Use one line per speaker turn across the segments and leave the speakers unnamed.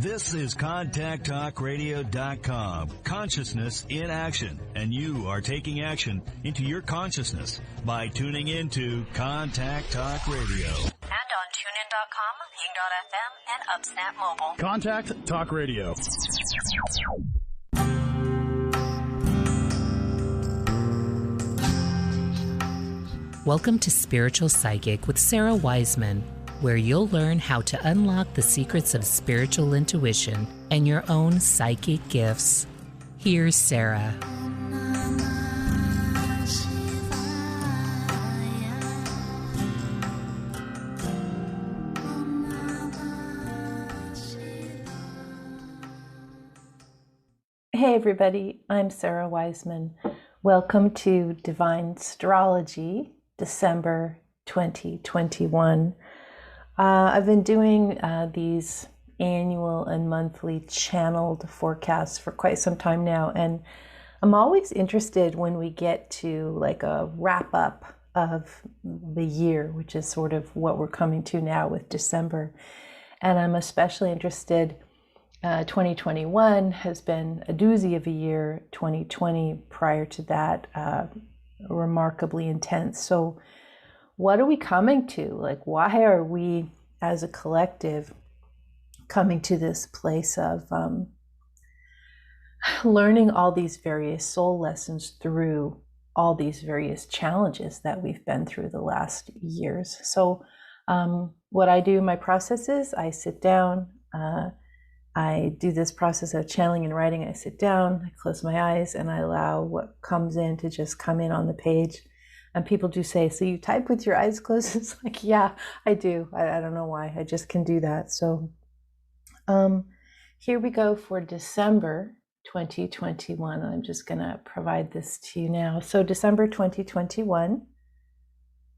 This is ContactTalkRadio.com. Consciousness in action. And you are taking action into your consciousness by tuning into Contact Talk Radio.
And on TuneIn.com, Ping.fm, and UpSnap Mobile.
Contact Talk Radio.
Welcome to Spiritual Psychic with Sarah Wiseman, where you'll learn how to unlock the secrets of spiritual intuition and your own psychic gifts. Here's Sarah.
Hey everybody, I'm Sarah Wiseman. Welcome to Divinestrology, December 2021. I've been doing these annual and monthly channeled forecasts for quite some time now, and I'm always interested when we get to like a wrap up of the year, which is sort of what we're coming to now with December. And I'm especially interested. 2021 has been a doozy of a year. 2020 prior to that, remarkably intense. So what are we coming to? Like, why are we as a collective coming to this place of learning all these various soul lessons through all these various challenges that we've been through the last years? So what I do in my process is I sit down, I do this process of channeling and writing. I sit down, I close my eyes, and I allow what comes in to just come in on the page. And people do say, so you type with your eyes closed? It's like, yeah, I do. I don't know why. I just can do that. So here we go for December 2021. I'm just going to provide this to you now. So December 2021,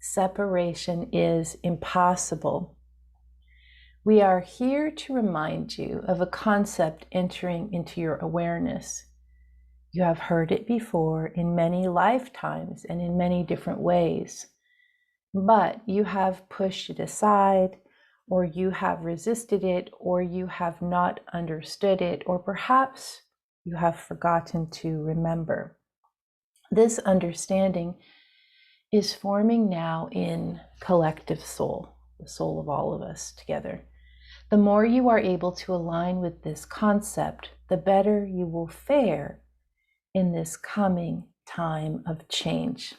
separation is impossible. We are here to remind you of a concept entering into your awareness. You have heard it before in many lifetimes and in many different ways, but you have pushed it aside, or you have resisted it, or you have not understood it, or perhaps you have forgotten to remember. This understanding is forming now in collective soul, the soul of all of us together. The more you are able to align with this concept, the better you will fare in this coming time of change.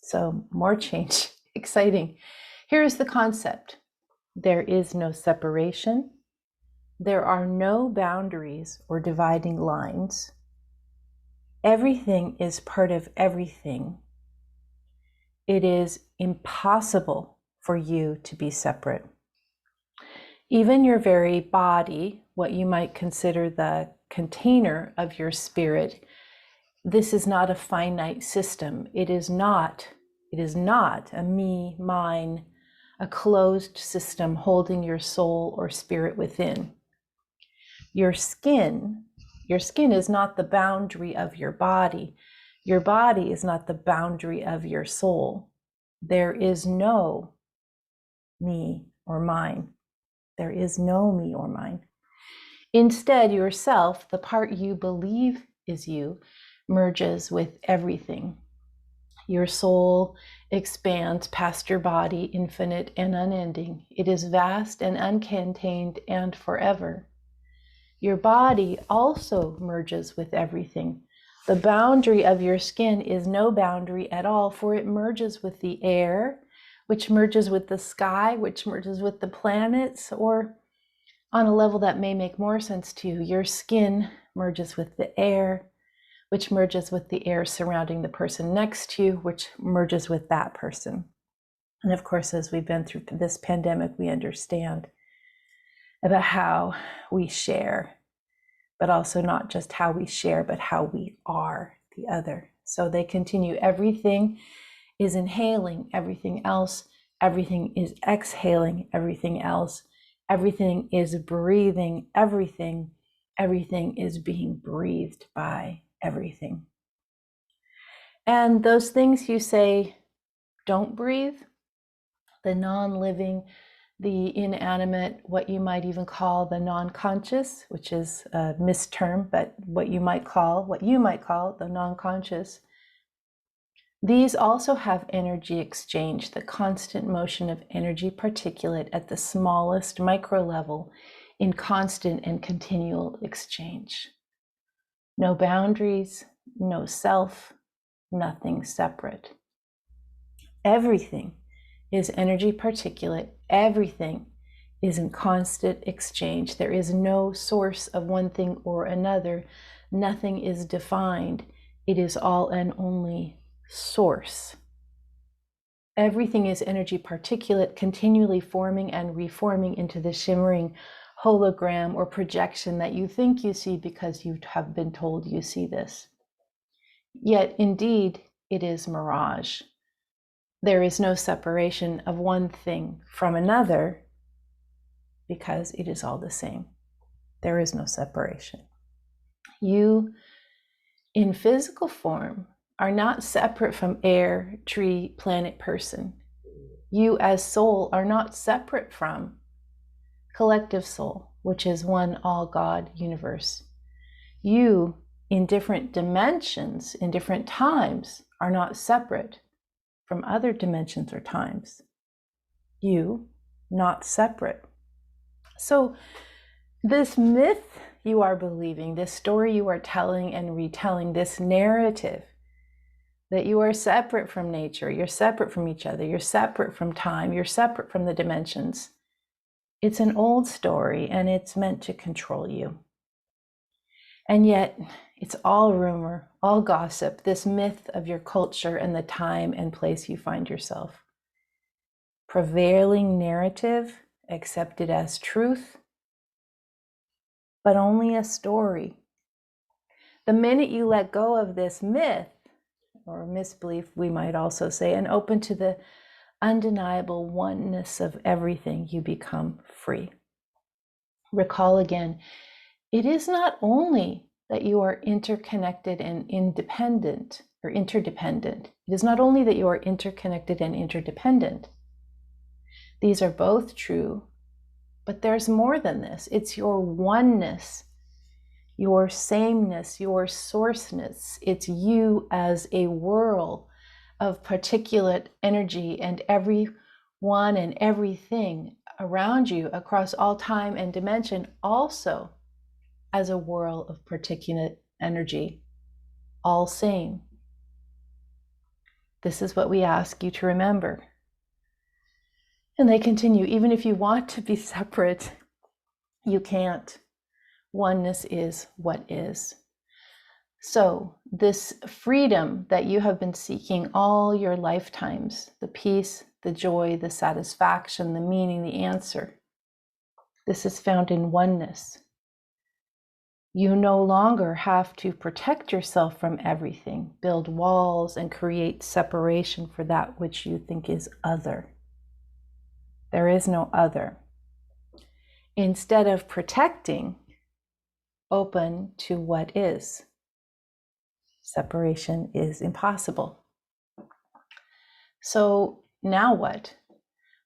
So more change, exciting. Here is the concept. There is no separation. There are no boundaries or dividing lines. Everything is part of everything. It is impossible for you to be separate. Even your very body, what you might consider the container of your spirit, this is not a finite system. It is not a me, mine, a closed system holding your soul or spirit within. Your skin is not the boundary of your body. Your body is not the boundary of your soul. There is no me or mine. There is no me or mine. Instead, yourself, the part you believe is you, merges with everything. Your soul expands past your body, infinite and unending. It is vast and uncontained and forever. Your body also merges with everything. The boundary of your skin is no boundary at all, for it merges with the air, which merges with the sky, which merges with the planets, or on a level that may make more sense to you, your skin merges with the air, which merges with the air surrounding the person next to you, which merges with that person. And of course, as we've been through this pandemic, we understand about how we share, but also not just how we share, but how we are the other. So they continue. Everything is inhaling everything else. Everything is exhaling everything else. Everything is breathing everything. Everything is being breathed by everything. And those things you say don't breathe, the non-living, the inanimate, what you might even call the non-conscious, which is a misterm, but what you might call the non-conscious. These also have energy exchange, the constant motion of energy particulate at the smallest micro level in constant and continual exchange. No boundaries, no self, nothing separate. Everything is energy particulate. Everything is in constant exchange. There is no source of one thing or another. Nothing is defined. It is all and only source. Everything is energy particulate, continually forming and reforming into the shimmering hologram or projection that you think you see because you have been told you see this. Yet, indeed, it is mirage. There is no separation of one thing from another because it is all the same. There is no separation. You, in physical form, are not separate from air, tree, planet, person. You as soul are not separate from collective soul, which is one all God universe. You, in different dimensions, in different times, are not separate from other dimensions or times. You, not separate. So this myth you are believing, this story you are telling and retelling, this narrative that you are separate from nature, you're separate from each other, you're separate from time, you're separate from the dimensions. It's an old story and it's meant to control you. And yet it's all rumor, all gossip, this myth of your culture and the time and place you find yourself. Prevailing narrative accepted as truth, but only a story. The minute you let go of this myth, or misbelief, we might also say, and open to the undeniable oneness of everything, you become free. Recall again, it is not only that you are interconnected and independent or interdependent. It is not only that you are interconnected and interdependent. These are both true, but there's more than this. It's your oneness, your sameness, your sourceness. It's you as a whirl of particulate energy and everyone and everything around you across all time and dimension also as a whirl of particulate energy, all same. This is what we ask you to remember. And they continue, even if you want to be separate, you can't. Oneness is what is. So this freedom that you have been seeking all your lifetimes, the peace, the joy, the satisfaction, the meaning, the answer, this is found in oneness. You no longer have to protect yourself from everything, build walls and create separation for that which you think is other. There is no other. Instead of protecting, open to what is. Separation is impossible. So now what?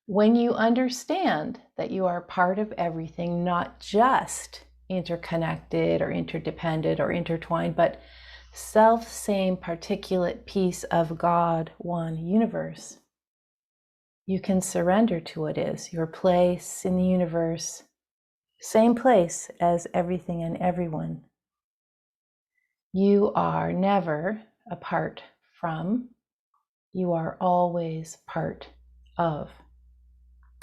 When you understand that you are part of everything, not just interconnected or interdependent or intertwined, but self-same particulate piece of God, one universe, you can surrender to what is, your place in the universe, same place as everything and everyone. You are never apart from, you are always part of.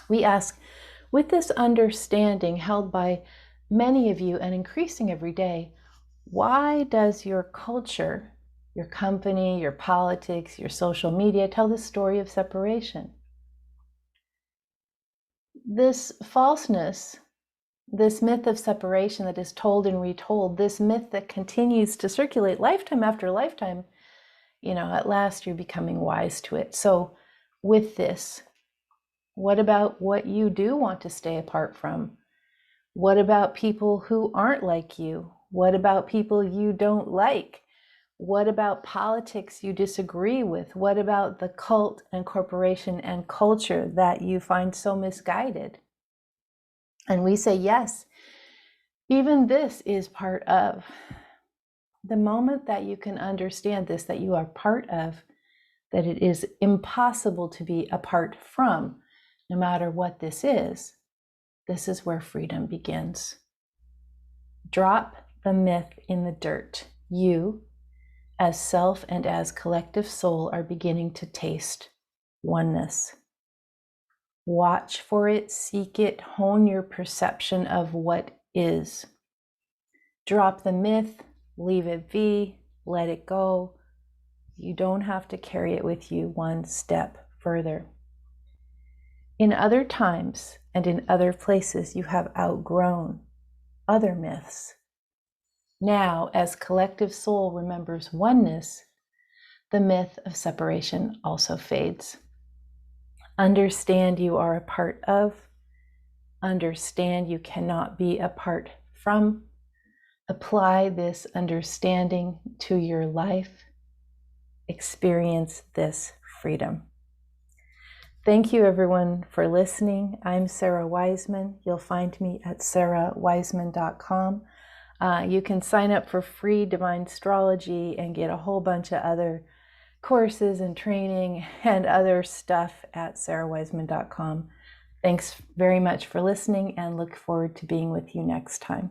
We ask, with this understanding held by many of you and increasing every day, why does your culture, your company, your politics, your social media tell the story of separation? This falseness, this myth of separation that is told and retold, this myth that continues to circulate lifetime after lifetime, at last you're becoming wise to it. So with this, what about what you do want to stay apart from? What about people who aren't like you? What about people you don't like? What about politics you disagree with? What about the cult and corporation and culture that you find so misguided? And we say, yes, even this is part of. The moment that you can understand this, that you are part of, that it is impossible to be apart from, no matter what this is where freedom begins. Drop the myth in the dirt. You, as self and as collective soul, are beginning to taste oneness. Watch for it, seek it, hone your perception of what is. Drop the myth, leave it be, let it go. You don't have to carry it with you one step further. In other times and in other places, you have outgrown other myths. Now, as collective soul remembers oneness, the myth of separation also fades. Understand you are a part of. Understand you cannot be apart from. Apply this understanding to your life. Experience this freedom. Thank you, everyone, for listening. I'm Sarah Wiseman. You'll find me at sarahwiseman.com. You can sign up for free Divinestrology and get a whole bunch of other courses and training and other stuff at sarahwiseman.com. Thanks very much for listening, and look forward to being with you next time.